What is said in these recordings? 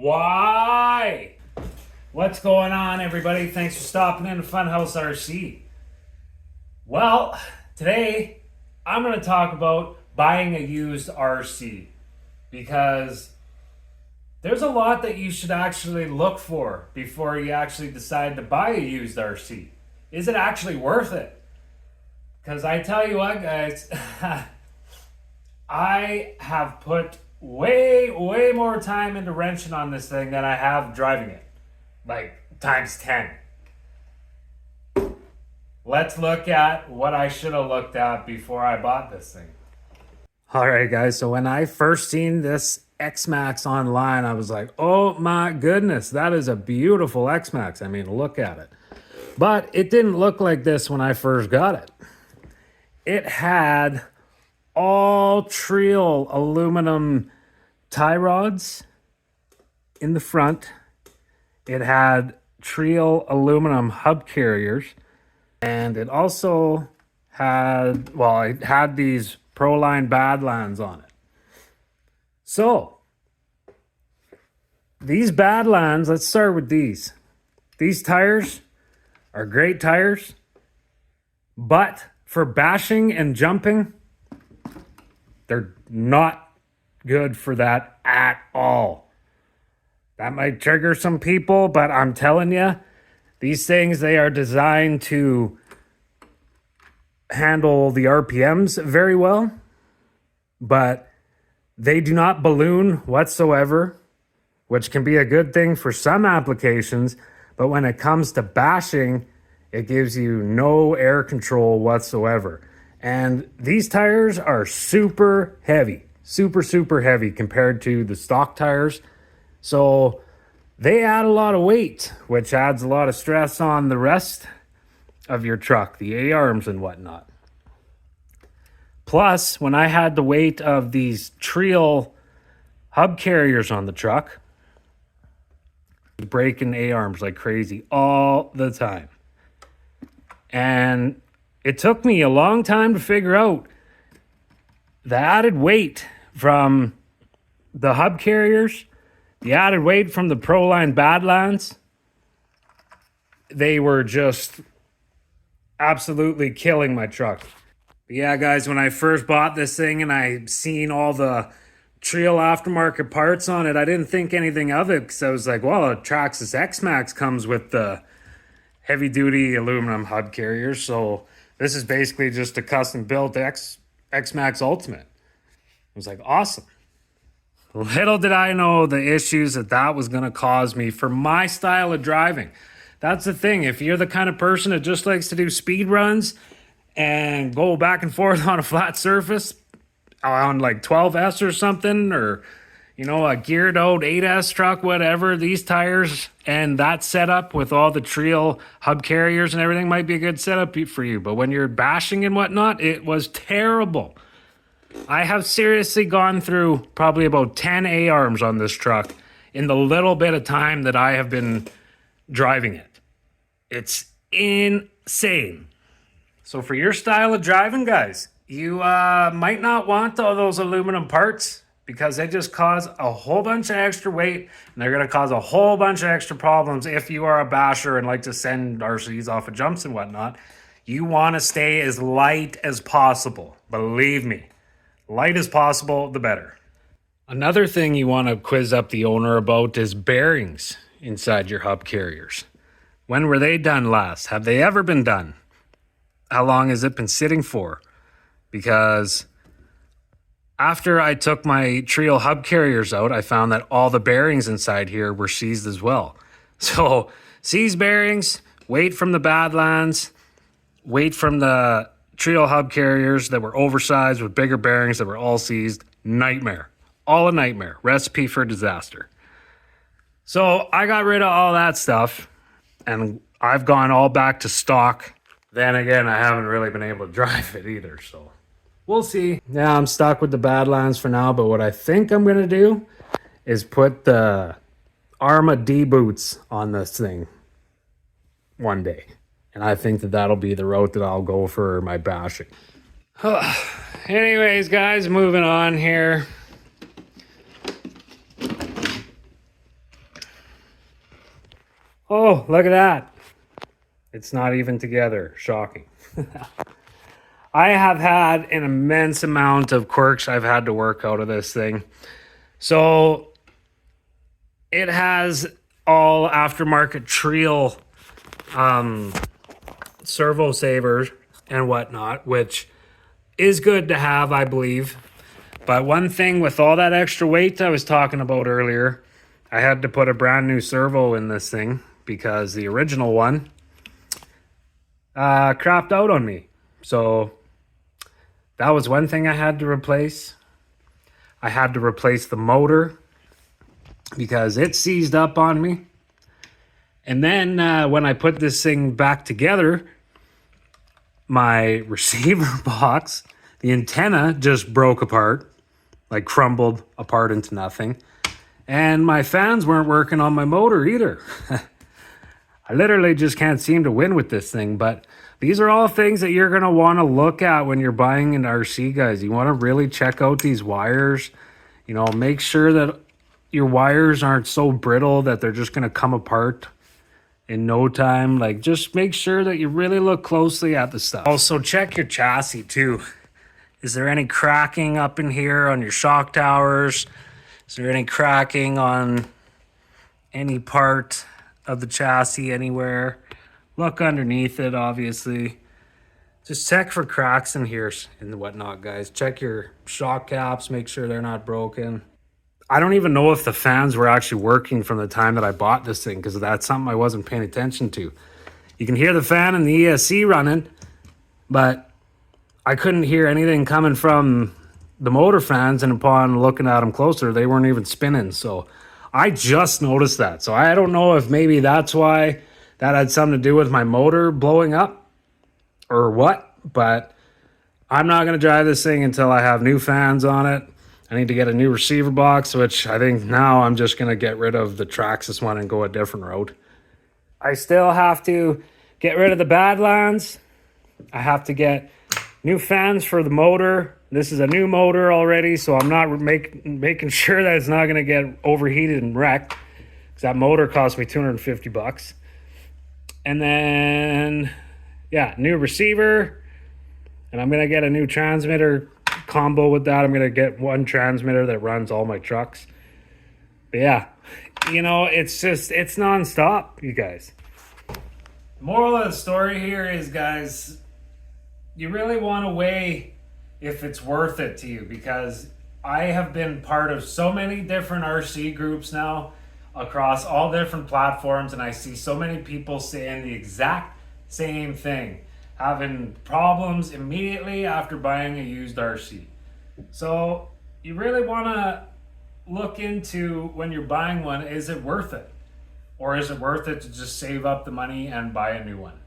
Why? What's going on, everybody? Thanks for stopping in to Funhouse RC. Well, today I'm going to talk about buying a used RC because there's a lot that you should actually look for before you actually decide to buy a used RC. Is it actually worth it? Because I tell you what, guys, I have put way more time into wrenching on this thing than I have driving it. Like times 10. Let's look at what I should have looked at before I bought this thing. Alright guys, so when I first seen this X-Max online, I was like, oh my goodness, that is a beautiful X-Max. I mean, look at it. But it didn't look like this when I first got it. It had all Trail aluminum tie rods in the front. It had Trail aluminum hub carriers, and it also had, well, it had these Proline Badlands on it. So these Badlands, let's start with these. These tires are great tires, but for bashing and jumping, they're not good for that at all. That might trigger some people, but I'm telling you, these things, they are designed to handle the RPMs very well, but they do not balloon whatsoever, which can be a good thing for some applications, but when it comes to bashing, it gives you no air control whatsoever. And these tires are super heavy, super heavy compared to the stock tires. So they add a lot of weight, which adds a lot of stress on the rest of your truck, the A-arms and whatnot. Plus, when I had the weight of these Trail hub carriers on the truck, breaking A-arms like crazy all the time. And it took me a long time to figure out the added weight from the hub carriers, the added weight from the Proline Badlands. They were just absolutely killing my truck. But yeah, guys, when I first bought this thing and I seen all the Trail aftermarket parts on it, I didn't think anything of it because I was like, well, a Traxxas X-Max comes with the heavy-duty aluminum hub carriers, so this is basically just a custom-built X-Max Ultimate. I was like, awesome. Little did I know the issues that was going to cause me for my style of driving. That's the thing. If you're the kind of person that just likes to do speed runs and go back and forth on a flat surface on like 12S or something, or, you know, a geared out 8S truck, whatever, these tires and that setup with all the Trail hub carriers and everything might be a good setup for you. But when you're bashing and whatnot, it was terrible. I have seriously gone through probably about 10 A-arms on this truck in the little bit of time that I have been driving it. It's insane. So for your style of driving, guys, you might not want all those aluminum parts because they just cause a whole bunch of extra weight, and they're going to cause a whole bunch of extra problems if you are a basher and like to send RCs off of jumps and whatnot. You want to stay as light as possible. Believe me. Light as possible, the better. Another thing you want to quiz up the owner about is bearings inside your hub carriers. When were they done last? Have they ever been done? How long has it been sitting for? Because after I took my Trail hub carriers out, I found that all the bearings inside here were seized as well. So seized bearings, weight from the Badlands, weight from the Trail hub carriers that were oversized with bigger bearings that were all seized. Nightmare. All a nightmare. Recipe for disaster. So I got rid of all that stuff and I've gone all back to stock. Then again, I haven't really been able to drive it either, so we'll see. Yeah, I'm stuck with the Badlands for now, but what I think I'm going to do is put the arrma D boots on this thing one day. And I think that that'll be the route that I'll go for my bashing. Anyways, guys, moving on here. Oh, look at that. It's not even together. Shocking. I have had an immense amount of quirks I've had to work out of this thing. So it has all aftermarket Treel servo savers and whatnot, which is good to have, I believe. But one thing with all that extra weight I was talking about earlier, I had to put a brand new servo in this thing because the original one crapped out on me. So that was one thing I had to replace. I had to replace the motor because it seized up on me. And then when I put this thing back together, my receiver box, the antenna just broke apart, like crumbled apart into nothing. And my fans weren't working on my motor either. I literally just can't seem to win with this thing. But these are all things that you're going to want to look at when you're buying an RC, guys. You want to really check out these wires. You know, make sure that your wires aren't so brittle that they're just going to come apart in no time. Like, just make sure that you really look closely at the stuff. Also, check your chassis too. Is there any cracking up in here on your shock towers? Is there any cracking on any part of the chassis anywhere? Look underneath it, obviously. Just check for cracks in here and whatnot, guys. Check your shock caps, make sure they're not broken. I don't even know if the fans were actually working from the time that I bought this thing, because that's something I wasn't paying attention to. You can hear the fan and the ESC running, but I couldn't hear anything coming from the motor fans, and upon looking at them closer, they weren't even spinning. So I just noticed that. So I don't know if maybe that's why that had something to do with my motor blowing up or what, but I'm not going to drive this thing until I have new fans on it. I need to get a new receiver box, which I think now I'm just going to get rid of the traxxas one and go a different route. I still have to get rid of the Badlands. I have to get new fans for the motor. This is a new motor already, so I'm not making sure that it's not going to get overheated and wrecked, because that motor cost me $250. And then, yeah, new receiver. And I'm going to get a new transmitter combo with that. I'm going to get one transmitter that runs all my trucks. But yeah, you know, it's nonstop, you guys. Moral of the story here is, guys, you really want to weigh if it's worth it to you, because I have been part of so many different RC groups now across all different platforms, and I see so many people saying the exact same thing, having problems immediately after buying a used RC. So you really want to look into, when you're buying one, is it worth it? Or is it worth it to just save up the money and buy a new one?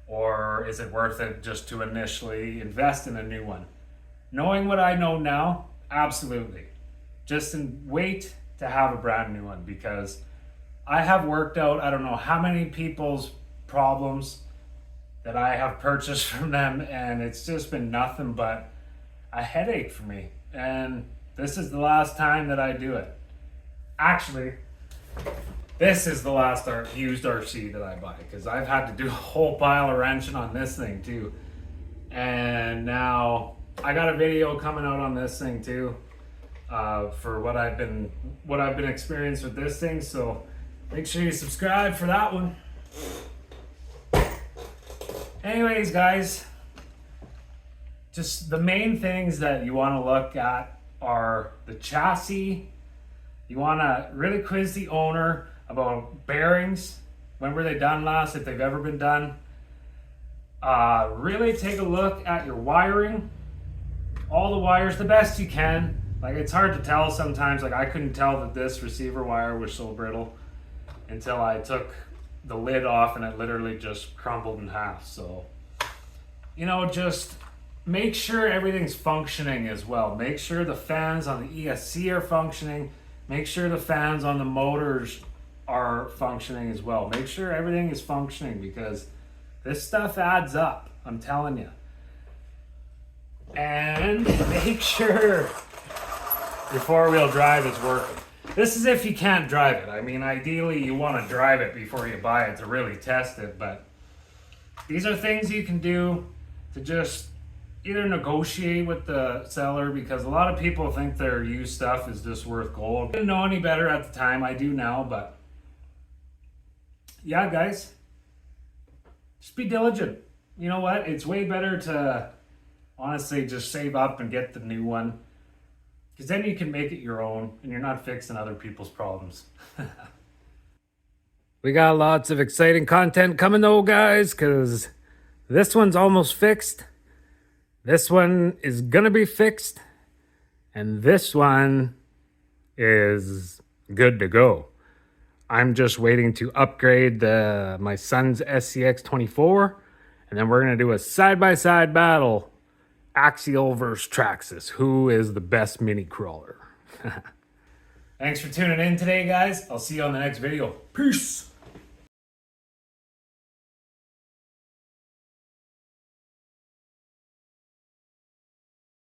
Or is it worth it just to initially invest in a new one? Knowing what I know now, absolutely. Just wait to have a brand new one, because I have worked out, I don't know how many people's problems that I have purchased from them, and it's just been nothing but a headache for me. And this is the last time that I do it. Actually, this is the last used RC that I buy, because I've had to do a whole pile of wrenching on this thing too. And now I got a video coming out on this thing too, for what I've been experienced with this thing. So make sure you subscribe for that one. Anyways, guys, just the main things that you want to look at are the chassis. You want to really quiz the owner about bearings. When were they done last, if they've ever been done. Really take a look at your wiring. All the wires, the best you can. Like, it's hard to tell sometimes. Like, I couldn't tell that this receiver wire was so brittle until I took the lid off, and it literally just crumbled in half. So, you know, just make sure everything's functioning as well. Make sure the fans on the ESC are functioning. Make sure the fans on the motors are functioning as well. Make sure everything is functioning, because this stuff adds up, I'm telling you. And make sure your four-wheel drive is working. This is if you can't drive it. I mean, ideally you want to drive it before you buy it to really test it, but these are things you can do to just either negotiate with the seller, because a lot of people think their used stuff is just worth gold. I didn't know any better at the time. I do now, but yeah, guys, just be diligent. You know what? It's way better to honestly just save up and get the new one, because then you can make it your own and you're not fixing other people's problems. We got lots of exciting content coming though, guys, because this one's almost fixed. This one is gonna be fixed. And this one is good to go. I'm just waiting to upgrade my son's SCX24. And then we're gonna do a side-by-side battle. Axial versus Traxxas. Who is the best mini crawler? Thanks for tuning in today, guys. I'll see you on the next video. Peace.